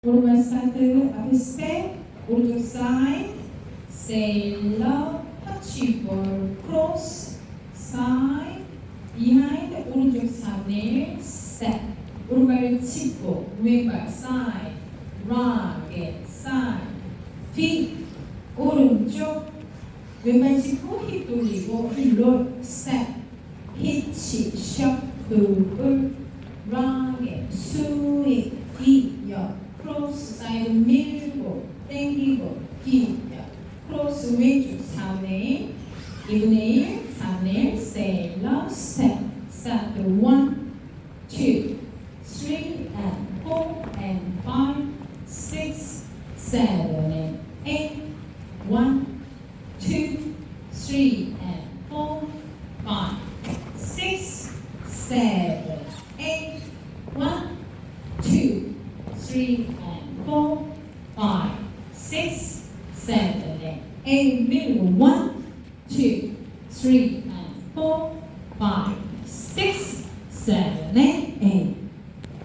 오른발 스타트, 앞에 스텝, 오른쪽 사이드, 세일러, 터치볼, 크로스, 사이드, 비하인드, 오른쪽 3일, 셋. 오른발 짚고, 왼발 사이드, 락에, 사이드, 뒤, 오른쪽, 왼발 짚고, 힙 돌리고, 힐로, 셋, 히치, 셔플, 락에, 스윗, 뒤옆, 크로스 사이드 밀고, 땡기고, 뒤옆, 크로스 왼쪽 4네 2분의 1, 3네 세일러, 스텝, 스타트 1, 2, 3, and 4, and 5, 6, 7, and 8, 1, 2, 3, and 4, 5, 6, 7, 8, 1, 2, 3, and 4, 5, 6, 7, and 8, 밀고 1, 2, 3, and 4, 5, 6, 7,